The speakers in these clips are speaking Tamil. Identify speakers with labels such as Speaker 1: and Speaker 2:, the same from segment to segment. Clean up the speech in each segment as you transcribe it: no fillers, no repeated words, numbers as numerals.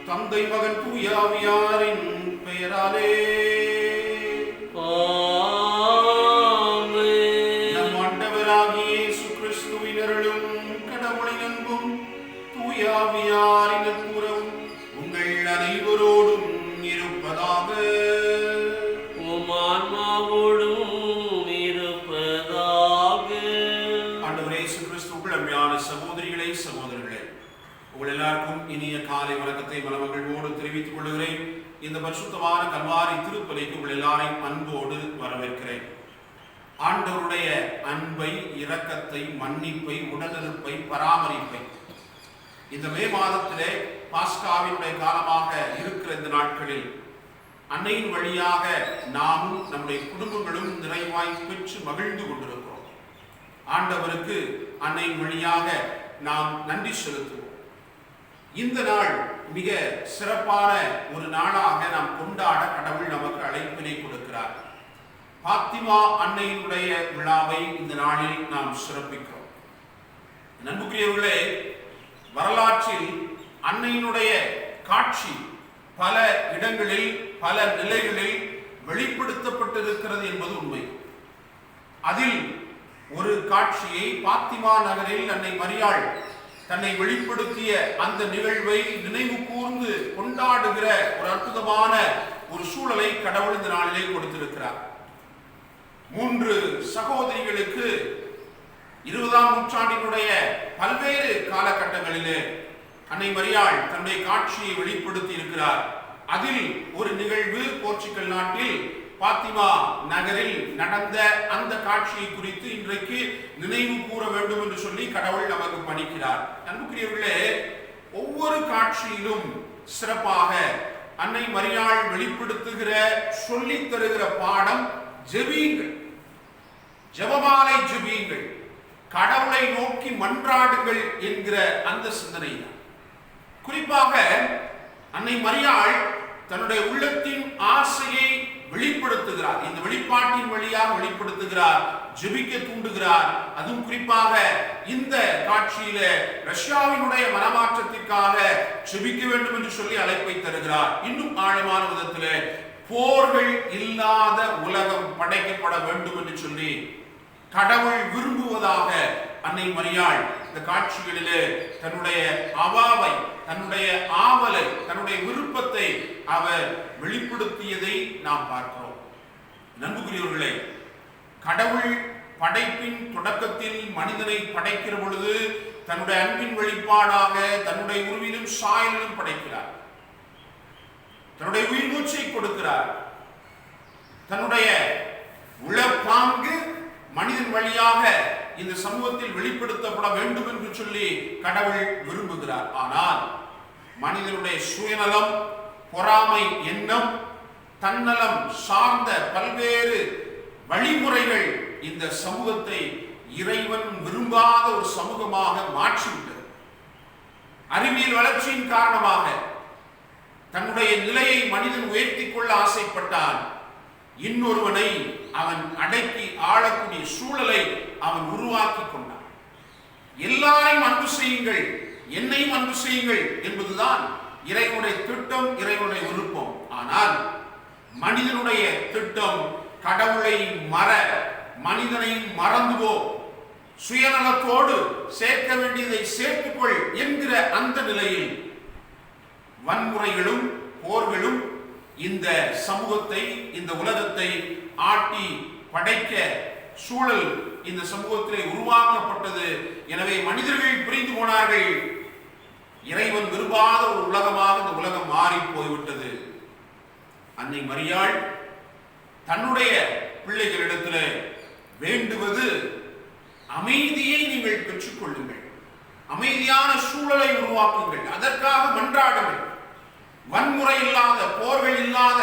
Speaker 1: தந்தை மகன் தூய ஆவியாரின் பெயராலே நம் ஆண்டவராகிய இயேசு கிறிஸ்துவின் அருளும் கடவுளின் அன்பும் தூய ஆவியாரின் நட்புறவும் உங்கள் அனைவரோடும் இருப்பதாக.
Speaker 2: உம் ஆன்மாவோடும் இருப்பதாக.
Speaker 1: ஆண்டவர் இயேசு கிறிஸ்துவுக்குள் அருமையான சகோதரிகளே, சகோதரர்களே, உங்கள் எல்லாருக்கும் இனிய காலை வணக்கத்தை மனமகிழ்வோடு தெரிவித்துக் கொள்கிறேன். இந்த பரிசுத்தமான கல்வாரி திருப்பலிக்கு உங்கள் எல்லாரையும் அன்போடு வரவேற்கிறேன். ஆண்டவருடைய அன்பை, இரக்கத்தை, மன்னிப்பை, உடனிருப்பை, பராமரிப்பை இந்த மே மாதத்திலே பாஸ்காவினுடைய காலமாக இருக்கிற இந்த நாட்களில் அன்னையின் வழியாக நாமும் நம்முடைய குடும்பங்களும் நிறைவாய் பெற்று மகிழ்ந்து கொண்டிருக்கிறோம். ஆண்டவருக்கு அன்னையின் வழியாக நாம் நன்றி செலுத்துவோம். இந்த நாள் மிக சிறப்பான ஒரு நாளாக நாம் கொண்டாட கடவுள் நமக்கு அழைப்பினை கொடுக்கிறார். பாத்திமா அன்னையினுடைய விழாவை இந்த நாளில் நாம் சிறப்பிக்கிறோம். நண்புக்குரியவர்களே, வரலாற்றில் அன்னையினுடைய காட்சி பல இடங்களில் பல நிலைகளில் வெளிப்படுத்தப்பட்டிருக்கிறது என்பது உண்மை. அதில் ஒரு காட்சியை பாத்திமா நகரில் அன்னை மரியாள் தன்னை வெளிப்படுத்திய அந்த நிகழ்வை நினைவு கூர்ந்து கொண்டாடுகிற ஒரு அற்புதமான ஒரு சூழலை கடவுள் இந்த நாளிலே கொடுத்திருக்கிறார். 3 சகோதரிகளுக்கு 20ஆம் நூற்றாண்டினுடைய பல்வேறு காலகட்டங்களிலே அன்னை மரியாள் தன்னுடைய காட்சியை வெளிப்படுத்தி இருக்கிறார். அதில் ஒரு நிகழ்வு போர்ச்சுகல் நாட்டில் பாத்திமா நகரில் நடந்த அந்த காட்சியை குறித்து இன்றைக்கு நினைவு கூற வேண்டும் என்று சொல்லி கடவுள் நமக்கு பணிக்கிறார். அன்புக்குரியவர்களே, ஒவ்வொரு காட்சியிலும் சிறப்பாக அன்னை மரியாள் வெளிப்படுத்துகிற சொல்லித் தருகிற பாடம் ஜெபியுங்கள், ஜெபமாலை ஜெபியுங்கள், கடவுளை நோக்கி மன்றாடுங்கள் என்கிற அந்த சிந்தனை தான். குறிப்பாக அன்னை மரியாள் தன்னுடைய உள்ளத்தின் ஆசையை வெளிப்படுத்துகிறார். இந்த வெளிப்பாட்டின் வழியாக வெளிப்படுத்துகிறார், ஜெபிக்க தூண்டுகிறார். அதுவும் குறிப்பாக இந்த காட்சியில ரஷ்யாவினுடைய மனமாற்றத்திற்காக ஜெபிக்க வேண்டும் என்று சொல்லி அழைப்பை தருகிறார். இன்னும் ஆழமான விதத்தில் போர்கள் இல்லாத உலகம் படைக்கப்பட வேண்டும் என்று சொல்லி கடவுள் விரும்புவதாக அன்னை மரியாள் இந்த காட்சிகளிலே தன்னுடைய அவாவை, தன்னுடைய ஆவலை, தன்னுடைய விருப்பத்தை அவர் வெளிப்படுத்தியதை நாம் பார்க்கிறோம். நண்புக்குரியவர்களே, கடவுள் படைப்பின் தொடக்கத்தில் மனிதனை படைக்கிற பொழுது தன்னுடைய அன்பின் வெளிப்பாடாக தன்னுடைய உருவிலும் சாயலிலும் படைக்கிறார். தன்னுடைய உயிர் மூச்சை கொடுக்கிறார். தன்னுடைய உளப்பாங்கு மனிதன் வழியாக இந்த சமூகத்தில் வெளிப்படுத்தப்பட வேண்டும் என்று சொல்லி கடவுள் விரும்புகிறார். ஆனால் மனிதனுடைய சுயநலம், பொறாமை எண்ணம், தன்னலம் சார்ந்த பல்வேறு வழிமுறைகள் இந்த சமூகத்தை இறைவன் விரும்பாத ஒரு சமூகமாக மாற்றிவிட்டது. அறிவியல் வளர்ச்சியின் காரணமாக தன்னுடைய நிலையை மனிதன் உயர்த்தி கொள்ள ஆசைப்பட்டான். இன்னொருவனை அவன் அடக்கி ஆளக்கூடிய சூழலை அவன் உருவாக்கி கொண்டான். எல்லாரையும் அன்பு செய்யுங்கள், என்னையும் அன்பு செய்யுங்கள் என்பதுதான் இறைவனுடைய திட்டம், இறைவனுடைய விருப்பம். ஆனால் மனிதனுடைய திட்டம் கடவுளை மனிதனை மறந்து போ, சுயநலத்தோடு சேர்க்க வேண்டியதை சேர்த்துக்கொள் என்கிற அந்த நிலையில் வன்முறைகளும் போர்களும் இந்த சமூகத்தை, இந்த உலகத்தை ஆட்டி படைக்க சூழல் இந்த சமூகத்திலே உருவாக்கப்பட்டது. எனவே மனிதர்கள் புரிந்து போனார்கள், இறைவன் விரும்பாத ஒரு உலகமாக இந்த உலகம் மாறி போய்விட்டது. அன்னை மரியாள் தன்னுடைய பிள்ளைகளிடத்தில் வேண்டுவது அமைதியை நீங்கள் பெற்றுக் கொள்ளுங்கள், அமைதியான சூழலை உருவாக்குங்கள், அதற்காக மன்றாடுங்கள். வன்முறை இல்லாத, போர்கள் இல்லாத,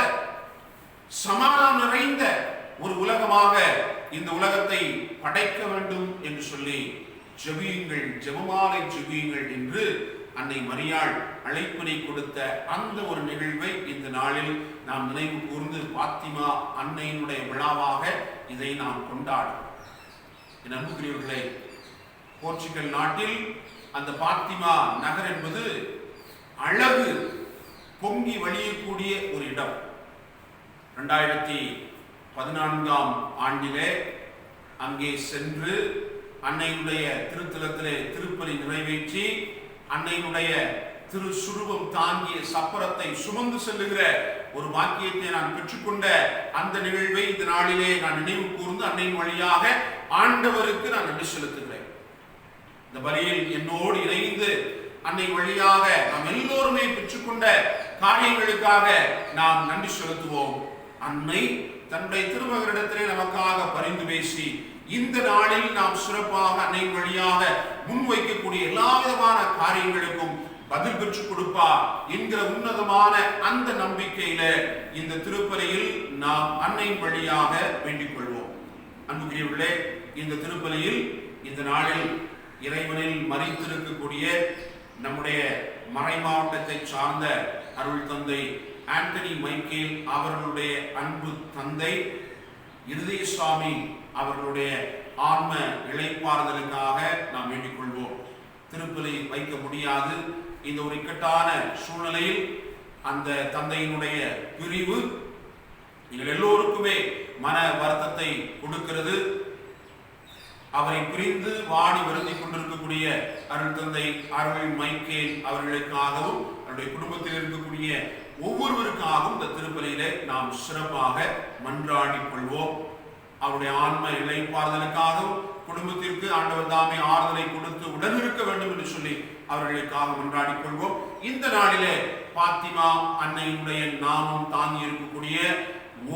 Speaker 1: சமாதானம் நிறைந்த ஒரு உலகமாக இந்த உலகத்தை படைக்க வேண்டும் என்று சொல்லி ஜெபியுங்கள், ஜெபமாலை ஜெபியுங்கள் என்று அன்னை மரியாள் அழைப்பினை கொடுத்த அந்த ஒரு நிகழ்வை இந்த நாளில் நாம் நினைவு கூர்ந்து பாத்திமா அன்னையினுடைய விழாவாக இதை நாம் கொண்டாடுவோம். என் அன்புக்குரியவர்களே, போர்ச்சுகல் நாட்டில் அந்த பாத்திமா நகர் என்பது அழகு, பொங்கி வழியக்கூடிய ஒரு இடம். 2014ஆம் ஆண்டிலே அங்கே சென்று அன்னையுடைய திருத்தலத்திலே திருப்பலி நிறைவேற்றி அன்னையுடைய திரு சுரூபம் தாங்கிய சப்பரத்தை சுமந்து செல்லுகிற ஒரு பாக்கியத்தை நான் பெற்றுக்கொண்ட அந்த நிகழ்வை இந்த நாளிலே நான் நினைவு கூர்ந்து அன்னையின் வழியாக ஆண்டவருக்கு நான் நன்றி செலுத்துகிறேன். இந்த பலியில் என்னோடு இணைந்து அன்னை வழியாக நாம் எல்லோருமே பெற்றுக்கொண்ட காரியங்களுக்காக நாம் நன்றி செலுத்துவோம். அன்னை தன்னுடைய திருமகனிடத்திலே நமக்காக பரிந்து பேசி இந்த நாளில் நாம் சிறப்பாக அன்னை வழியாக முன்வைக்கக்கூடிய எல்லா விதமான காரியங்களுக்கும் பதில் பெற்றுக் கொடுப்பார் என்கிற உன்னதமான அந்த நம்பிக்கையில இந்த திருப்பலியில் நாம் அன்னை வழியாக வேண்டிக் கொள்வோம். அன்புக்குரியவர்களே, இந்த திருப்பலியில் இந்த நாளில் இறைவனில் மறைத்திருக்கக்கூடிய நம்முடைய மறை மாவட்டத்தை சார்ந்த அருள் தந்தை ஆண்டனி மைக்கேல் அவர்களுடைய அன்பு தந்தை இருதயசாமி அவர்களுடைய ஆன்ம இளைப்பாறுதலுக்காக நாம் வேண்டிக் கொள்வோம். திருப்பலி வைக்க முடியாது இந்த ஒரு இக்கட்டான சூழ்நிலையில் அந்த தந்தையினுடைய பிரிவு நீங்கள் எல்லோருக்குமே மன வருத்தத்தை கொடுக்கிறது. அவரை பிரிந்து வாடி வருந்திக் கொண்டிருக்கக்கூடிய அருள் தந்தை அருள் மைக்கேல் அவர்களுக்காகவும் அவருடைய குடும்பத்தில் இருக்கக்கூடிய ஒவ்வொருவருக்காகவும் இந்த திருப்பலியிலே நாம் சிறப்பாக மன்றாடிக் கொள்வோம். அவருடைய ஆன்ம இளைப்பாறுதலுக்காகவும் குடும்பத்திற்கு ஆண்டவர் தாமே ஆறுதலை கொடுத்து உடனிருக்க வேண்டும் என்று சொல்லி அவர்களுக்காக மன்றாடிக் கொள்வோம். இந்த நாளிலே பாத்திமா அன்னையினுடைய நாமம் தாங்கி இருக்கக்கூடிய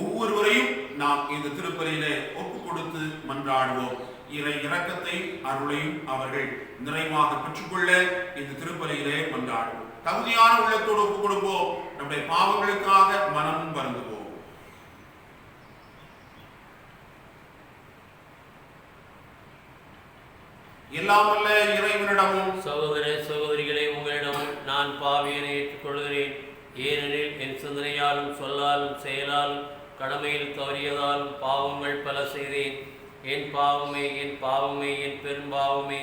Speaker 1: ஒவ்வொருவரையும் நாம் இந்த திருப்பலியிலே ஒப்பு கொடுத்து மன்றாடுவோம். இறை இரக்கத்தை அருளையும் அவர்கள் நிறைவாக பெற்றுக்கொள்ள இந்த திருப்பலியிலே மன்றாடுவோம். தகுதியான உள்ளத்தோடு ஒப்பு கொடுப்போம். நம்முடைய பாவங்களுக்காக மனமும் வருந்துவோம். எல்லாம் வல்ல இறைவனிடமும்
Speaker 2: சகோதர சகோதரிகளை உங்களிடமும் நான் பாவியனை ஏற்றுக்கொள்கிறேன். ஏனெனில் என் சிந்தனையாலும் சொல்லாலும் செயலாலும் கடமையில் தவறியதாலும் பாவங்கள் பல செய்தேன். என் பாவமே என் பாவமே என் பெரும்பாவமே.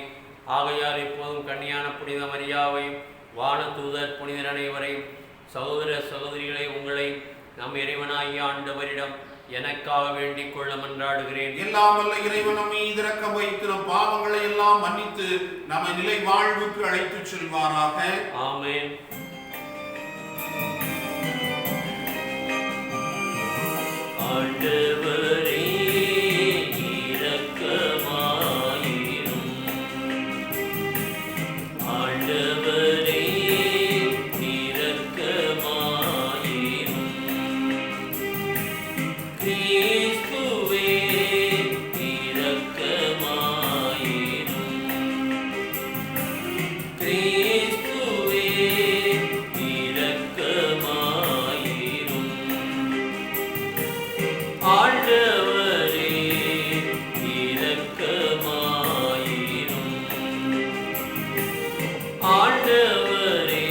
Speaker 2: ஆகையால் இப்போதும் கன்னியான புனித மரியாவையும் வான தூதர் புனிதர் அனைவரையும் சகோதர சகோதரிகளை உங்களையும் நம் இறைவனாகிய ஆண்டவரிடம் எனக்காக வேண்டிக் கொள்ள மன்றாடுகிறேன்.
Speaker 1: எல்லாம் வல்ல இறைவன் நம்மை இரக்கம் வைத்து நம் பாவங்களை எல்லாம் மன்னித்து நம்மை நிலை வாழ்வுக்கு அழைத்து செல்வாராக.
Speaker 2: ஆமென். ஆண்டவரே இரக்கமாயிரும். ஆண்டவரே இரக்கமாயிரும். கிறிஸ்துவே இரக்கமாயிரும். கிறிஸ்துவே இரக்கமாயிரும். ஆண்டவரே இரக்கமாயிரும். ஆண்டவரே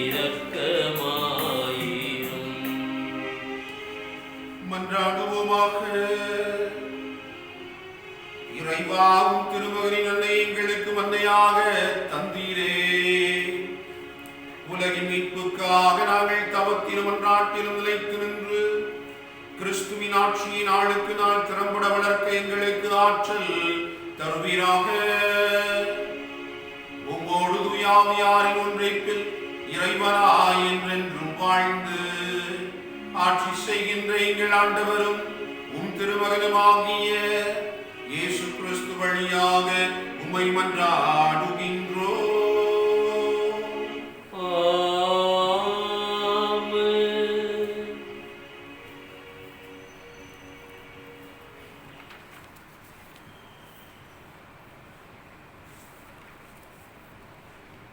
Speaker 2: இரக்கமாயிரும்.
Speaker 1: மன்றாடுவோமாக. இறைவாவும் திருமகனின் அன்னை எங்களுக்கு அன்னையாக தந்தீரே. உலகின் மீட்புக்காக நாங்கள் தவத்திலும் மன்றாட்டிலும் நிலைத்து நின்று கிறிஸ்துவின் ஆட்சியை நாளுக்கு நாள் திறம்பட வளர்க்க எங்களுக்கு ஆற்றல் தருவீராக. உம்மோடு தூயாவியாரின் ஒன்றைப்பில் இறைவனாய் என்றென்றும் வாழ்ந்து ஆட்சி செய்கின்ற எங்கள் ஆண்டவரும் உம் திருமகனுமாகிய இயேசு கிறிஸ்து வழியாக உம்மை மன்றாடுகின்றோம்.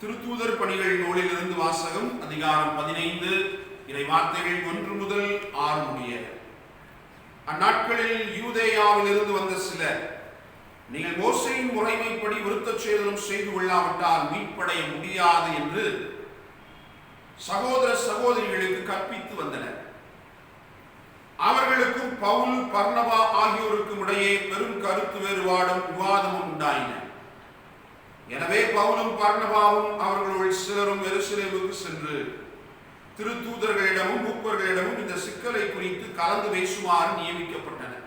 Speaker 1: திருத்தூதர் பணிகள் நூலிலிருந்து வாசகம். அதிகாரம் 15 இறை வார்த்தைகள் 1 முதல் 6 முடிய. அந்நாட்களில் யூதேயாவில் இருந்து வந்த சிலர், நீங்கள் மோசேயின் முறைமைப்படி விருத்தச் சேதனம் செய்து கொள்ளாவிட்டால் மீட்படைய முடியாது என்று சகோதர சகோதரிகளுக்கு கற்பித்து வந்தனர். அவர்களுக்கும் பவுல் பர்னபா ஆகியோருக்கும் இடையே பெரும் கருத்து வேறுபாடும் விவாதமும் உண்டாயின. எனவே பவுலும் பர்னபாவும் அவர்களுள் சிலரும் எருசலேமுக்கு சென்று திருத்தூதர்களிடமும் மூப்பர்களிடமும் இந்த சிக்கலை குறித்து கலந்து பேசுமாறு நியமிக்கப்பட்டனர்.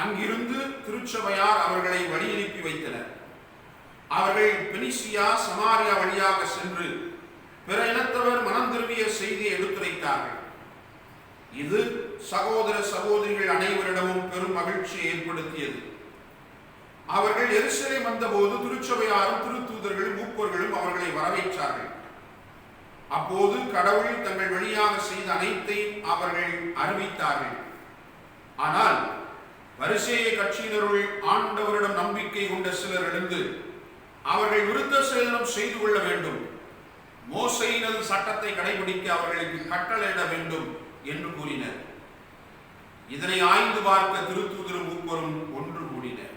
Speaker 1: அங்கிருந்து திருச்சபையார் அவர்களை வழி அனுப்பி வைத்தனர். அவர்கள் பெனிசியா சமாரியா வழியாக சென்று பிற இனத்தவர் மனம் திரும்பிய செய்தியை எடுத்துரைத்தார்கள். இது சகோதர சகோதரிகள் அனைவரிடமும் பெரும் மகிழ்ச்சியை ஏற்படுத்தியது. அவர்கள் எருசலேம் வந்தபோது திருச்சபையாரும் திருத்தூதர்களும் மூப்பர்களும் அவர்களை வரவேற்றார்கள். அப்போது கடவுள் தங்கள் வழியாக செய்த அனைத்தையும் அவர்கள் அறிவித்தார்கள். ஆனால் பரிசேய கட்சியினருள் ஆண்டவரிடம் நம்பிக்கை கொண்ட சிலர் எழுந்து அவர்கள் விருத்த சேதனம் செய்து கொள்ள வேண்டும், மோசேயினது சட்டத்தை கடைபிடிக்க அவர்களுக்கு கட்டளையிட வேண்டும் என்று கூறினர். இதனை ஆய்ந்து பார்க்க திருத்தூதரும் மூப்பரும் ஒன்று கூடினர்.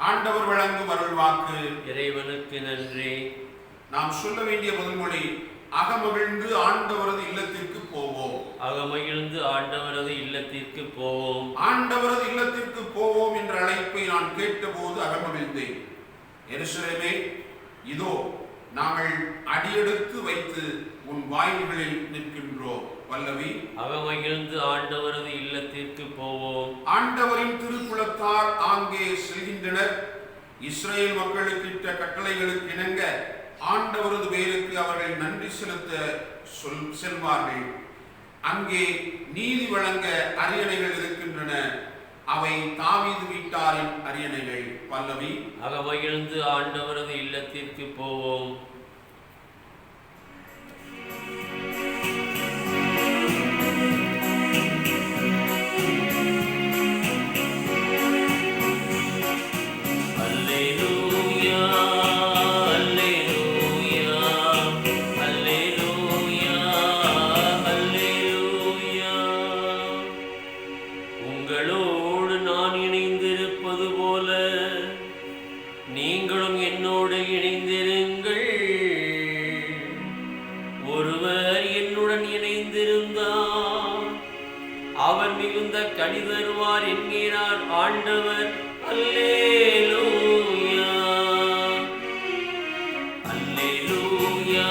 Speaker 1: ஆண்டவர் வழங்கும் அருள்வாக்கு.
Speaker 2: இறைவனுக்கு நன்றி.
Speaker 1: நாம் சொல்ல வேண்டிய பதில்மொழி: அகமகிழ்ந்து ஆண்டவரது இல்லத்திற்கு போவோம்.
Speaker 2: அகமகிழ்ந்து ஆண்டவரது இல்லத்திற்கு போவோம்.
Speaker 1: ஆண்டவரது இல்லத்திற்கு போவோம் என்ற அழைப்பை நான் கேட்டபோது அகமகிழ்ந்தேன். எருசலேமே, இதோ நாங்கள் அடியெடுத்து வைத்து உன் வாயில்களில் நிற்கின்றோம். பல்லவி:
Speaker 2: அகமகிழ்ந்து ஆண்டவரது இல்லத்திற்கு போவோம்.
Speaker 1: ஆண்டவரின் திருக்குலத்தார் ஆங்கே செல்கின்றனர். இஸ்ரேல் மக்களுக்கு இட்ட கட்டளைகளுக்கு இணங்க ஆண்டவரது பெயருக்கு அவர்கள் நன்றி செலுத்த செல்வார்கள். அங்கே நீதி வழங்க அரியணைகள் இருக்கின்றன. அவை தாவீது வீட்டாரின் அரியணைகள். பல்லவி:
Speaker 2: அகமகிழ்ந்து ஆண்டவரது இல்லத்திற்கு போவோம். அவர் மிகுந்த கனி தருவார் என்கிறார் ஆண்டவர். அல்லேலூயா, அல்லேலூயா,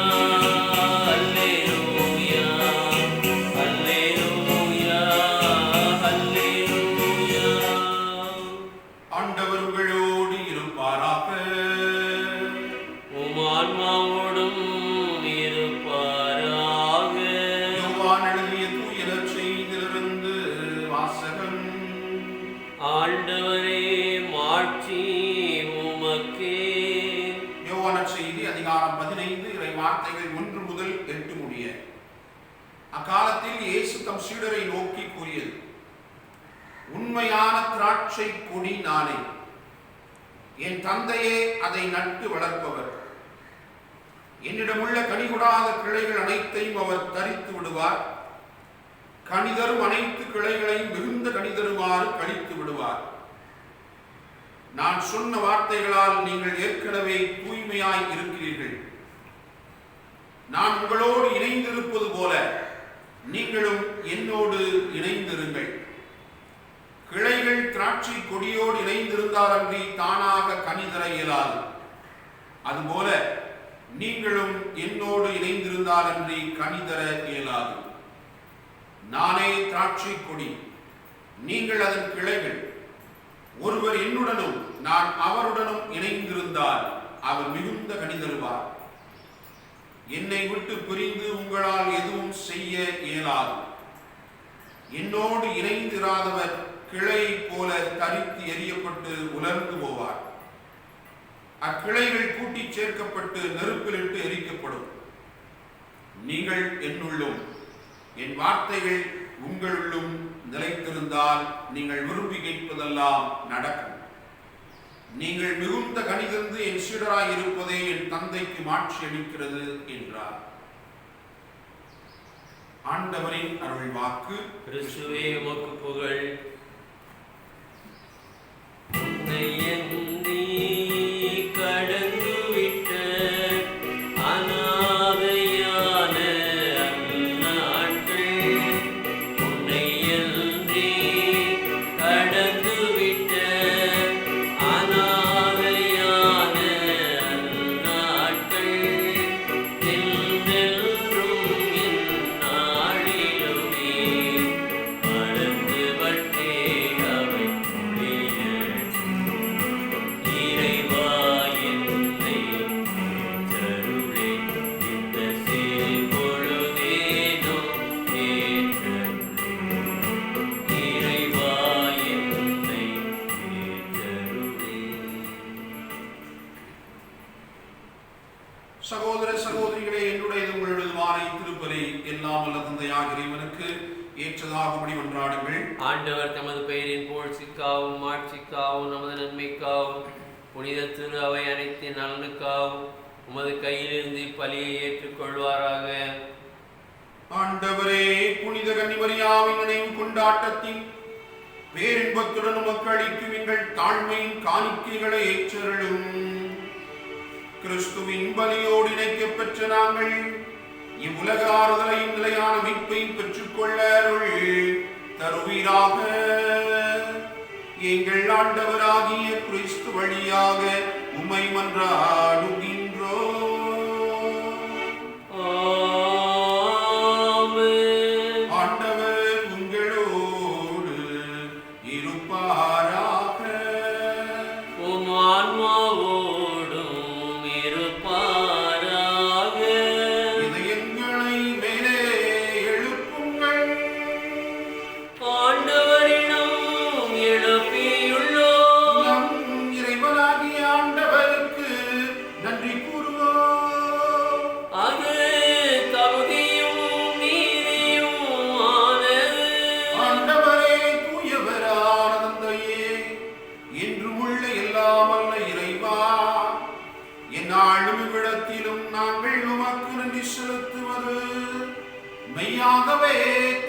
Speaker 2: அல்லேலூயா, அல்லேலூயா, அல்லேலூயா.
Speaker 1: ஆண்டவர் உங்களோடு இருப்பாராக.
Speaker 2: உம் ஆன்மாவோடும் இருப்பாராக.
Speaker 1: யோவான் எழுதிய தூய நற்செய்தியிலிருந்து வாசகம்.
Speaker 2: ஆண்டவரே, மாட்சி உமக்கே.
Speaker 1: யோவான் நற்செய்தி அதிகாரம் 15 இறை வார்த்தைகள் 1 முதல் 8 முடிய. அக்காலத்தில் இயேசு தம் சீடரை நோக்கி கூறியது: உண்மையான திராட்சை கொடி நானே. என் தந்தையே அதை நட்டு வளர்ப்பவர். என்னிடமுள்ள கனிகொடாத கிளைகள் அனைத்தையும் அவர் தரித்து விடுவார். கனிதரும் அனைத்து கிளைகளையும் மிகுந்த கனிதருமாறு கழித்து விடுவார். நான் சொன்ன வார்த்தைகளால் நீங்கள் ஏற்கனவே தூய்மையாய் இருக்கிறீர்கள். நான் உங்களோடு இணைந்திருப்பது போல நீங்களும் என்னோடு இணைந்திருங்கள். கிளைகள் திராட்சை கொடியோடு இணைந்திருந்தாலன்றி தானாக கனி தர இயலாது. அதுபோல நீங்களும் என்னோடு இணைந்திருந்தாலன்றி கனி தர இயலாது. நானே திராட்சை கொடி, நீங்கள் அதன் கிளைகள். ஒருவர் என்னுடனும் நான் அவருடனும் இணைந்திருந்தால் அவர் மிகுந்த கனி தருவார். என்னை விட்டு பிரிந்து உங்களால் எதுவும் செய்ய இயலாது. என்னோடு இணைந்திராதவர் கிளை போல தரித்து எரியப்பட்டு உலர்ந்து போவார். அக்கிளைகள் கூட்டிச் சேர்க்கப்பட்டு நெருப்பிலிட்டு எரிக்கப்படும். நீங்கள் என்னுள்ளும் என் வார்த்தைகள் உங்களுள்ளும் நிலைத்திருந்தால் நீங்கள் விரும்பி கேட்பதெல்லாம் நடக்கும். நீங்கள் மிகுந்த கனிதந்து என் சீடராய் இருப்பதே என் தந்தைக்கு மாட்சி அளிக்கிறது என்றார். ஆண்டவரின் அருள் வாக்கு.
Speaker 2: கிறிஸ்துவே, உமக்கு புகழ். கடந்துவிட்ட அநாதையான அந்நாட்கள், உன்னையன்றி கடந்துவிட்ட அநாதையான அந்நாட்கள் எல்லாம்
Speaker 1: சகோதர சகோதரிகளே, என்னுடைய உங்களுடையதுமான திருப்பலி எல்லாம் வல்ல தந்தையாக இறைவனுக்கு ஏற்றதாகும்படி மன்றாடுங்கள்.
Speaker 2: ஆண்டவர் தமது பெயரின் புகழ்ச்சிக்காகவும் மாட்சிக்காகவும் நமது நன்மைக்காகவும் புனித திரு அவை அனைத்தின் நலனுக்காகவும் உமது கையிலிருந்து பலியை ஏற்றுக்கொள்வாராக.
Speaker 1: ஆண்டவரே, புனித கன்னிமரியாவின் நினைவு கொண்டாட்டத்தின் பேரின்பத்துடன் உமக்கு அளிக்கும் எங்கள் தாழ்மையின் காணிக்கைகளை ஏற்றருளும். கிறிஸ்துவின் பலியோடு இணைக்கப் பெற்ற நாங்கள் இவ்வுலக ஆறுதலையும் நிலையான மீட்பையும் பெற்றுக்கொள்ள அருள் தருவீராக. எங்கள் ஆண்டவராகிய கிறிஸ்து வழியாக உம்மை மன்றாடுகின்றோம். ஆண்டவர் உங்களோடு இருப்பாராக.
Speaker 2: உம் ஆன்மாவோடும் இருப்பாராக.
Speaker 1: இதயங்களை மேலே எழுப்புங்கள்.
Speaker 2: ஆண்டவரிடம் எழுப்பியுள்ளோம்.
Speaker 1: நம் இறைவனாகிய ஆண்டவருக்கு நன்றி கூறுவோம்.
Speaker 2: அது தகுதியும் நீதியும் ஆனது.
Speaker 1: ஆண்டவரே, தூயவரான தந்தையே, என்றும் உள்ள எல்லாம் வல்ல இறைவா, எந்நாளும் இவ்விடத்திலும் நாங்கள் உமக்கு நன்றி செலுத்துவது மெய்யாகவே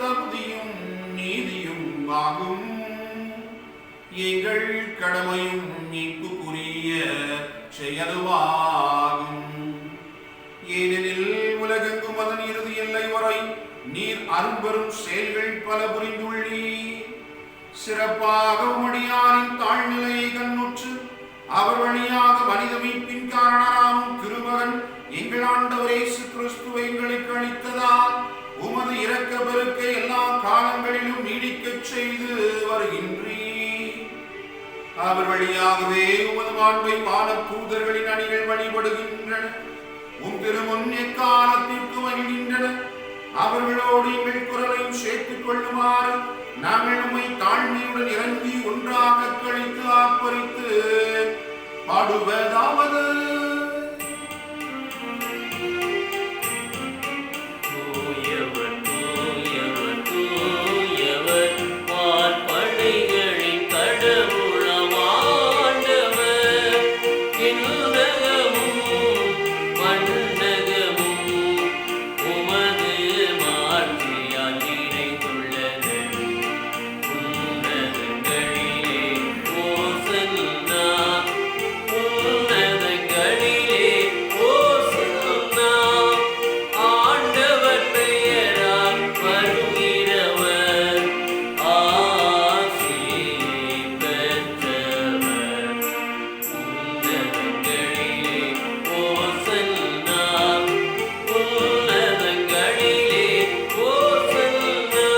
Speaker 1: தகுதியும் நீதியும் ஆகும். எங்கள் கடமையும் மீட்புக்குரிய செயலுமாகும். ஏனெனில் உலகெங்கும் அதன் இறுதி எல்லை வரை நீர் அரும்பெரும் செயல்கள் பல புரிந்துள்ளீர். சிறப்பாக உம்முடையாரின் தாழ்நிலையை கண்ணுற்று அவர் வழியாக மனித மீட்பின் காரணராகும் திருமகன் எங்கள் ஆண்டவர் இயேசு கிறிஸ்துவை எங்களுக்கு அளித்ததால் உமது இரக்க பெருக்கை எல்லா காலங்களிலும் நீடிக்கச் செய்து வருகின்றீர். அவர் வழியாகவே உமது மாண்பை வான தூதர்களின் அணிகள் வழிபடுகின்றன. உம் திருமுன் எக்காலத்திற்கு வருகின்றன. அவர்களோடு எங்கள் குரலையும் சேர்த்துக் கொள்ளுமாறு நாங்கள் உம்மை தாழ்மையுடன் இறங்கி ஒன்றாக கழித்து ஆர்ப்பரித்து பாடுவதாவது.
Speaker 2: தூயவர் தூயவர் தூயவர் வான்படைகளின் கடவுளாம் ஆண்டவர். விண்ணகமும் மண்ணகமும் உமது மாட்சியால் நிறைந்துள்ளது. உன்னதங்களிலே ஓசன்னா, உன்னதங்களிலே ஓசன்னா. ஆண்டவர் பெயரால் வருகிறவர் ஆசி பெற்றவர். உன்னதங்களிலே ஓசன்னா, உன்னதங்களிலே ஓசன்னா.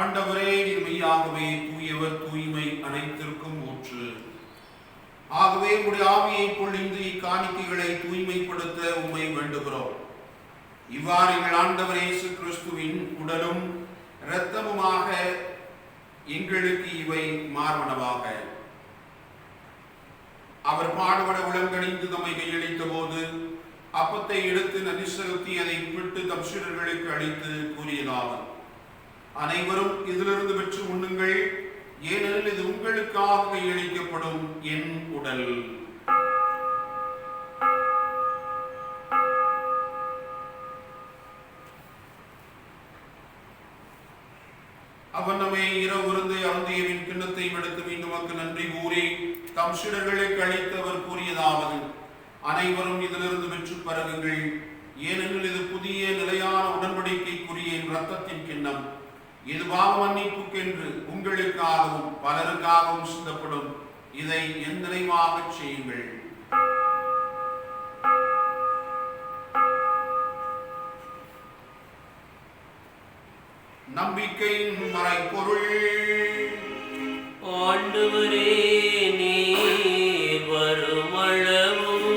Speaker 1: ஆண்டவரே, நீர் மெய்யாகவே தூயவர், தூய்மை அனைத்திற்கும் ஊற்று. ஆகவே உம்முடைய ஆவியை பொழிந்து இக்காணிக்கைகளை தூய்மைப்படுத்த உம்மை வேண்டுகிறோம். இவ்வாறு எங்கள் ஆண்டவர் இயேசு கிறிஸ்துவின் உடலும் இரத்தமுமாக எங்களுக்கு இவை மார்பனவாக. அவர் பாடுபட உளங்கணிந்து தம்மை கையளித்த போது அப்பத்தை எடுத்து நன்றி செலுத்தி அதை பிட்டு தம் சீடர்களுக்கு அளித்து கூறியதாவது: அனைவரும் இதிலிருந்து பெற்று உண்ணுங்கள், ஏனெனில் இது உங்களுக்காக கையளிக்கப்படும் என் உடல். அவனமே இரவு விருந்தை அருந்தியவின் கிண்ணத்தை எடுத்து மீண்டும் நமக்கு நன்றி கூறி தம் சீடர்களுக்கு அளித்தவர் கூறியதாவது: அனைவரும் இதிலிருந்து பெற்று பருகுங்கள், ஏனெனில் இது புதிய நிலையான உடன்படிக்கைக்குரிய என் இரத்தத்தின் கிண்ணம். இது பாவ மன்னிப்புக்கென்று உங்களுக்காகவும் பலருக்காகவும் சிந்தப்படும். இதை என் நினைவாக செய்யுங்கள். நம்பிக்கையின் மறைபொருள்.
Speaker 2: ஆண்டவரே, நீர் வருமளவும்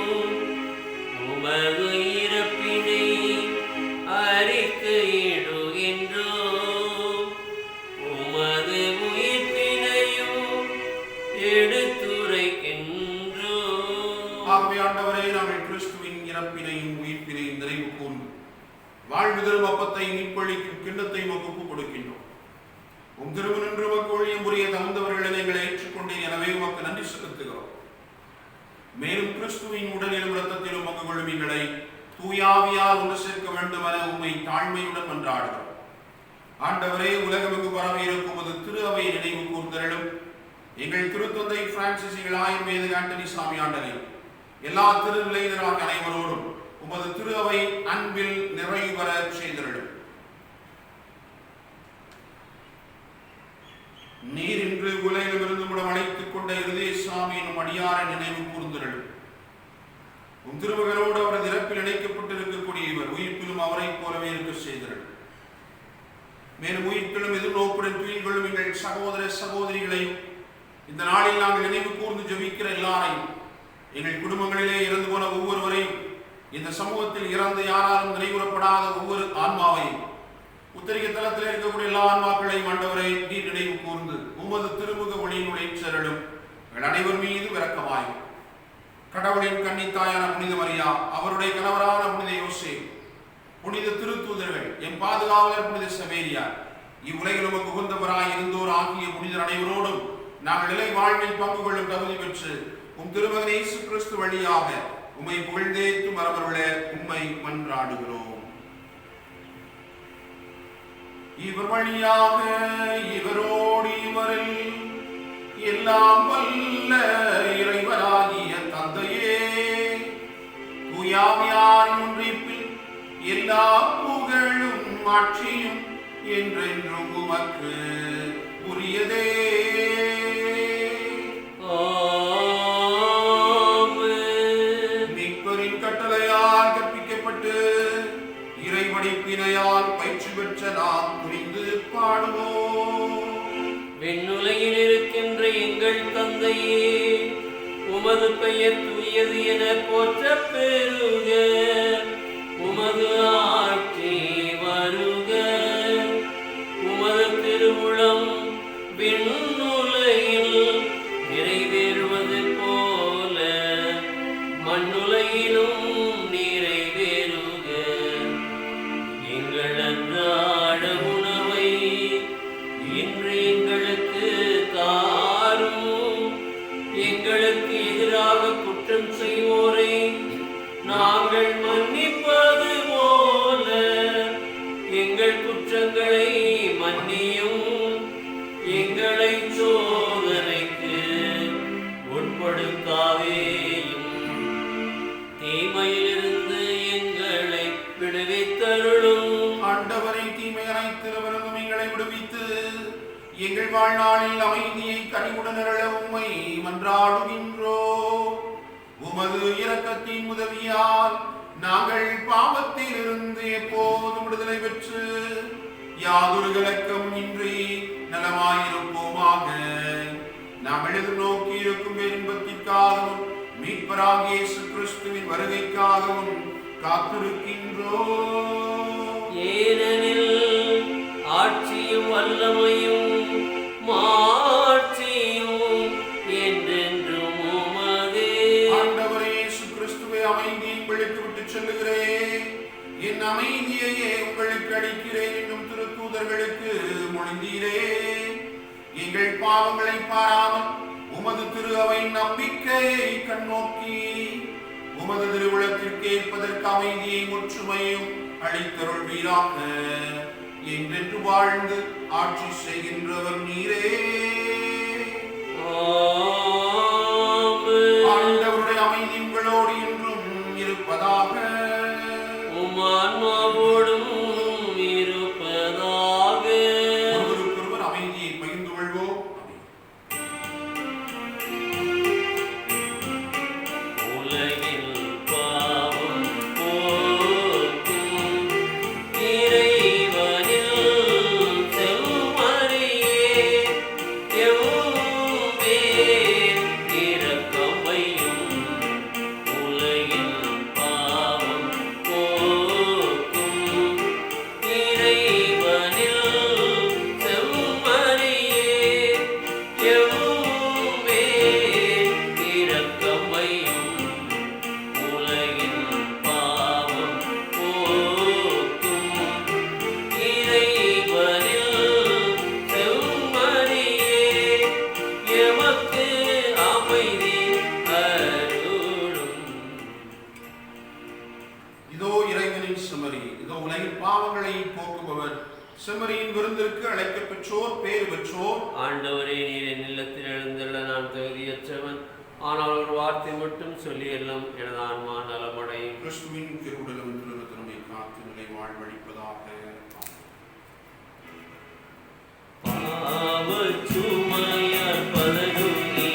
Speaker 2: உமது இறப்பினை அறிக்கையிடுகின்றோம். உமது உயிர்ப்பினையும் எடுத்துரைக்கின்றோம்.
Speaker 1: ஆகவே ஆண்டவரே, நாங்கள் கிறிஸ்துவின் இறப்பினையும் உயிர்ப்பினையும் நிறைவு கூர்ந்து வாழ்வு தரும் அப்பத்தை மீட்பளிக்கும் கிண்ணத்தை உமக்கு ஒப்புக் கொடுக்கின்றோம். உம் திருமணன்று உமக்கு ஒழியும் புரிய தகுந்தவர்களை நீங்கள் ஏற்றுக்கொண்டேன், எனவே உமக்கு நன்றி செலுத்துகிறோம். மேலும் கிறிஸ்துவின் உடலிலும் இரத்தத்திலும் பங்கு கொள்ளும் எங்களை தூயாவியால் ஒன்று சேர்க்க வேண்டும் என உம்மை தாழ்மையுடன் மன்றாடுகிறோம். ஆண்டவரே, உலகமெங்கு பரவி இருக்கும் உமது திரு அவை நினைவு கூர்ந்தருளும். எங்கள் திருத்தந்தை பிரான்சிஸ், எங்கள் ஆயுர்வேத ஆண்டனி சாமி ஆண்டனை, எல்லா திருநிலையினராக அனைவரோடும் உமது திரு அவை அன்பில் நிறைவு பெற செய்தருளும். நீர் இன்று உலகிலிருந்து முடம் அழைத்துக் கொண்ட இருதயசாமி எனும் அடியாரை நினைவு கூர்ந்தருளும். உம் திருமகனோடு அவரது இறப்பில் இணைக்கப்பட்டிருக்கக்கூடிய இவர் உயிர்ப்பிலும் அவரை போலவே இருக்க செய்தருளும். மேலும் உயிர்ப்பிலும் எதிர்நோக்குடன் துயில் கொள்ளும் எங்கள் சகோதர சகோதரிகளையும் இந்த நாளில் நாங்கள் நினைவு கூர்ந்து ஜெபிக்கிற எல்லாரையும், எங்கள் குடும்பங்களிலே இறந்து போன ஒவ்வொருவரையும், இந்த சமூகத்தில் இறந்து யாராலும் நினைவுறப்படாத ஒவ்வொரு ஆன்மாவையும், உத்தரிக்க தளத்தில் இருக்கக்கூடிய எல்லா ஆன்மாக்களையும் ஆண்டவரை நீர் நினைவு கூர்ந்து உமது திருமுக ஒளியினுடைய செரலும் எங்கள் அனைவர் மீது இரக்கமாய். கடவுளின் கன்னித்தாயான புனித மரியா, அவருடைய கணவரான புனித யோசேப்பு, புனித திருத்தூதர்கள், எம் பாதுகாவலர் புனித சவேரியா, இவ்வுலகில் உமக்கு உகந்தவராய் இருந்தோர் ஆகிய புனிதர் அனைவரோடும் நாங்கள் நிலை வாழ்வில் பங்கு கொள்ளும் தகுதி பெற்று உம் திருமகன் இயேசு கிறிஸ்து வழியாக உம்மை புகழ்ந்தேத்து மரபருள உம்மை மன்றாடுகிறோம். இவர் வழியாக இவரோடு இவரில் எல்லாம் வல்ல இறைவராகிய தந்தையே, தூயாவியாரின் ஒன்றிப்பில் எல்லா புகழும் ஆட்சியும் என்றென்றும் உமக்கு உரியதே. மீட்பரின் கட்டளையால் கற்பிக்கப்பட்டு இறைவடிப்பினையால் பயிற்சி பெற்ற நாம் புரிந்து பாடுவோம்.
Speaker 2: விண்ணுலகில் இருக்கின்ற எங்கள் தந்தையே, உமது பெயர் தூயது என போற்ற பெறுக. உமது ஆட்சி வருக. உமது திருவுளம் விண்ணுலகில் நிறைவேறுவது போல மண்ணுலகிலும் நிறைவேறுக. எங்கள் அன்றாட உணவை இன்று எங்களுக்கு தாரும். எங்களுக்கு எதிராக குற்றம் செய்வோரை நாங்கள் மன்னிப்பது போல எங்கள் குற்றங்களை மன்னியும். எங்களை சோதனைக்கு உட்படுத்தாதேயும், தீமையிலிருந்து எங்களை விடுவித்தருளும்.
Speaker 1: ஆண்டவரை தீமை அனைத்திலிருந்தும் எங்களை விடுவித்து எங்கள் வாழ்நாளில் அமைதியை கனிவுடன் அருள உம்மை மன்றாடுகின்றோம். உமது இரக்கத்தின் உதவியால் நாங்கள் பாவத்தில் இருந்து எப்போதும் விடுதலை பெற்று யாதொரு கலக்கம் இன்றி நலமாயிருப்போமாக. நாம் எதிர்நோக்கி இருக்கும் இன்பத்திற்காகவும் மீட்பராகிய இயேசு கிறிஸ்துவின் வருகைக்காகவும் காத்திருக்கின்றோம்.
Speaker 2: ஏனெனில் ஆட்சியும் வல்லமையும் மாட்சியும் என்றென்றும் உமதே.
Speaker 1: ஆண்டவரே இயேசு கிறிஸ்துவே, அமைதியை உங்களுக்கு விட்டு செல்லுகிறேன், என் அமைதியையே உங்களுக்கு அளிக்கிறேன் என்னும் திருத்தூதர்களுக்கு மொழிந்தீரே. எங்கள் பாவங்களை பாராமல் உமது திரு அவை நம்பிக்கையை கண்ணோக்கி உமது திருவுளத்திற்கு ஏற்பதற்கு அமைதியை முற்றுமையும் அளித்தருள்வீராக. என்றென்று வாழ்ந்து ஆட்சி செய்கின்றவர் நீரே. ஆண்டவருடைய அமைதி உங்களோடு என்றும் இருப்பதாக.
Speaker 2: உம் ஆன்மாவோடும் இருப்பதாக.
Speaker 1: ஒருவருக்கொருவர் அமைதியை பகிர்ந்து கொள்வோம்.
Speaker 2: உலகில் பாவம் போக்கும் இறைவனில் செம்மறியே, அமைதி அருளும்.
Speaker 1: இதோ இறைவனின் செம்மறி, இதோ உலகின் பாவங்களை போக்குபவர். செம்மறியின் விருந்திற்கு அழைக்க பெற்றோர் பேறு பெற்றோர்.
Speaker 2: ஆண்டவரே, நீர் என் இல்லத்தில் எழுந்துள்ள நான் தகுதியற்றவன், ஆனால் ஒரு வார்த்தை மட்டும் சொல்லி எல்லாம் எனது ஆன்மா நலமடையும்.
Speaker 1: கிறிஸ்துவின் திருவுடலும் திருத்திறமை காத்து நிலை வாழ்வழிப்பதாக.
Speaker 2: பாவச்சுமையால் பதறுகிறே,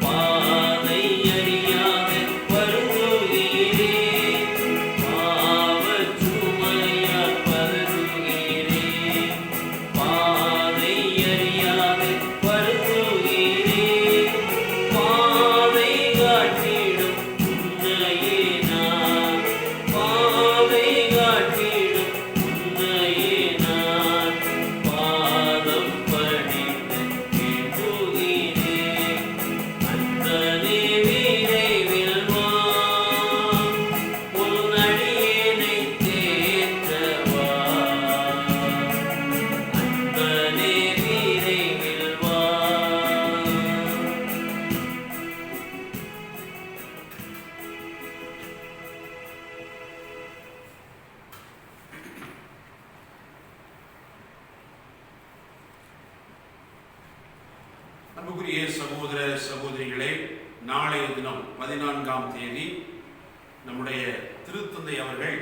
Speaker 2: பாதை அறியாத வருந்துகிறே. பாவச்சுமையால் பதறுகிறே, பாதை அறியாத வருந்துகிறே. பாதை காட்டிடும் உன்னையே நான், பாதை காட்டிடும் உன்னையே நான். பாதம் படித்து கேட்டுகிறேன், அந்தனே விரைவில் வா, உன் அடியேனை தேற்றவா. அந்தனே விரைவில் வா.
Speaker 1: அன்புக்குரிய சகோதர சகோதரிகளே, நாளைய தினம் 14ஆம் தேதி நம்முடைய திருத்தந்தை அவர்கள்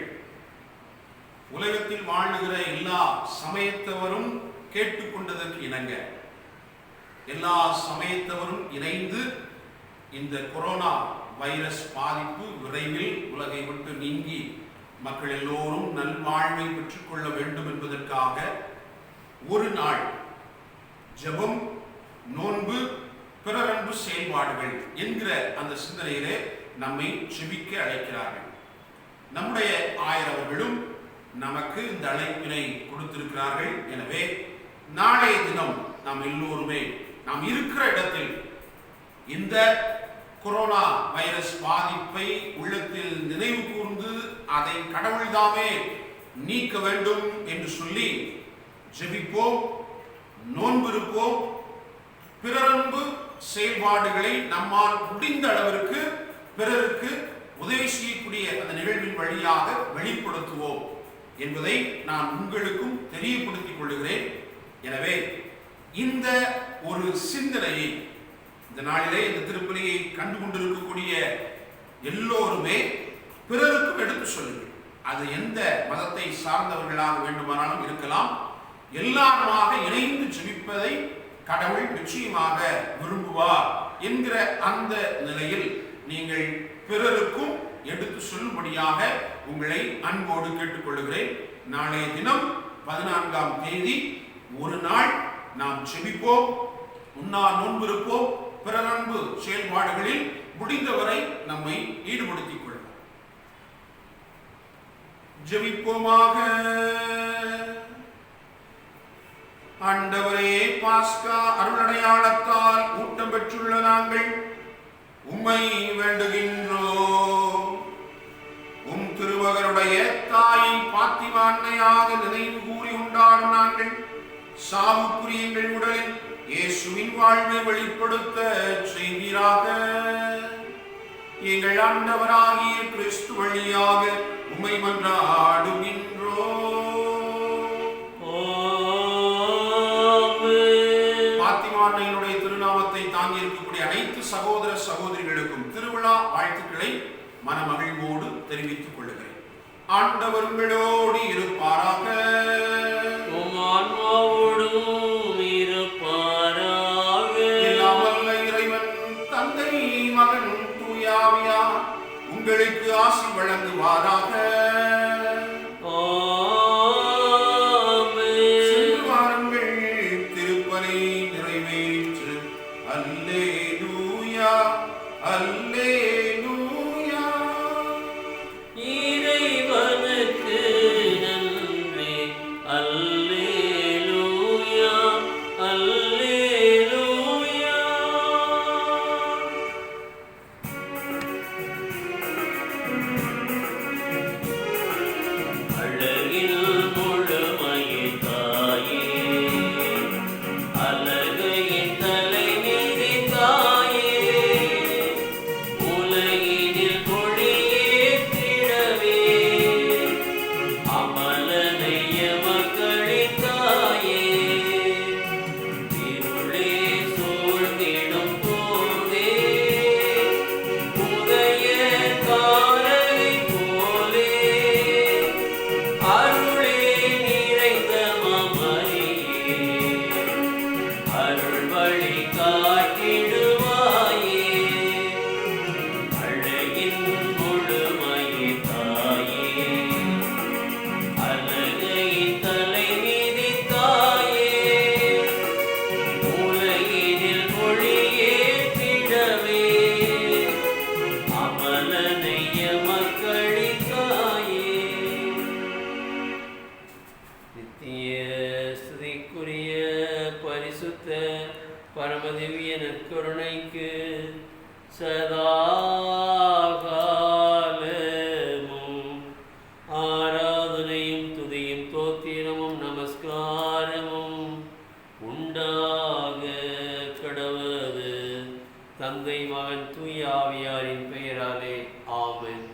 Speaker 1: உலகத்தில் வாழுகிற எல்லா சமயத்தவரும் கேட்டுக்கொண்டதற்கு இணங்க எல்லா சமயத்தவரும் இணைந்து இந்த கொரோனா வைரஸ் பாதிப்பு விரைவில் உலகை விட்டு நீங்கி மக்கள் எல்லோரும் நல்வாழ்வை பெற்றுக்கொள்ள வேண்டும் என்பதற்காக ஒரு நாள் ஜெபம், நோன்பு, பிறரன்பு செயல்பாடுகள் என்கிற அந்த சிந்தனையிலே நம்மை செபிக்க அழைக்கிறார்கள். நம்முடைய ஆயரவர்களும் நமக்கு இந்த அழைப்பினை கொடுத்திருக்கிறார்கள். எனவே நாளைய தினம் நாம் எல்லோருமே நாம் இருக்கிற இடத்தில் இந்த கொரோனா வைரஸ் பாதிப்பை உள்ளத்தில் நினைவு கூர்ந்து அதை கடவுள்தாமே நீக்க வேண்டும் என்று சொல்லி ஜெபிப்போம், நோன்பிருப்போம். பிறரன்பு செயல்பாடுகளை நம்மால் முடிந்த அளவிற்கு பிறருக்கு உதவி செய்யக்கூடிய அந்த நிகழ்வின் வழியாக வெளிப்படுத்துவோம் என்பதை நான் உங்களுக்கும் தெரியப்படுத்திக் கொள்கிறேன். எனவே இந்த ஒரு சிந்தனையை இந்த நாளிலே இந்த திருப்பலியை கண்டு கொண்டிருக்கக்கூடிய எல்லோருமே பிறருக்கும் எடுத்து சொல்லுங்கள். அது எந்த மதத்தை சார்ந்தவர்களாக வேண்டுமானாலும் இருக்கலாம். எல்லாருமாக இணைந்து ஜெபிப்பதை கடவுள் நிச்சயமாக விரும்புவார் என்கிற அந்த நிலையில் நீங்கள் பிறருக்கும் எடுத்து சொல்லும்படியாக உங்களை அன்போடு கேட்டுக்கொள்கிறேன். நாளைய தினம் 14ஆம் தேதி ஒரு நாள் நாம் ஜெபிப்போம், உண்ணா நோன்பிருப்போம், பிறரன்பு செயல்பாடுகளில் முடிந்தவரை நம்மை ஈடுபடுத்திக் கொள்வோம். ஜெபிப்போமாக. ஆண்டவரே, பாஸ்கா அருளடையாளத்தால் ஊட்டம் பெற்றுள்ள நாங்கள் உம்மை வேண்டுகின்றோம். உம் திருமகனுடைய தாயை பாத்திமா அன்னையாக நினைவு கூறி கொண்டாடும் நாங்கள் சாவுக்குரிய எங்கள் உடலில் இயேசுவின் வாழ்வை வெளிப்படுத்த செய்வீராக. எங்கள் ஆண்டவராகிய கிறிஸ்து வழியாக உம்மை மன்றாடுகின்றோம். பாத்திமான்னையினுடைய திருநாமத்தை தாங்கி இருக்கக்கூடிய அனைத்து சகோதர சகோதரிகளுக்கும் திருவிழா வாழ்த்துக்களை மனமகிழ்வோடு தெரிவித்துக் கொள்கிறேன். ஆண்டவர் உங்களோடு இருப்பாராக. எல்லாம் வல்ல இறைவன் தந்தை, மகன், தூய ஆவியார் உங்களுக்கு ஆசி வழங்குவாராக. சென்று வாருங்கள், திருப்பலி நிறைவேற்று. அல்லேலூயா, அல்லேலூயா.
Speaker 2: இறைவனுக்கு நன்றி. அல்லேலூயா, அல்லேலூயா. அழகில் முழுமையே தாயே, அழகையின் தலைமீதி தாயே. அவருடைய நற்கருணைக்கு சதா காலமும் ஆராதனையும் துதியும் தோத்திரமும் நமஸ்காரமும் உண்டாக கடவது. தந்தை மகன் தூய ஆவியாரின் பெயராலே ஆமென்.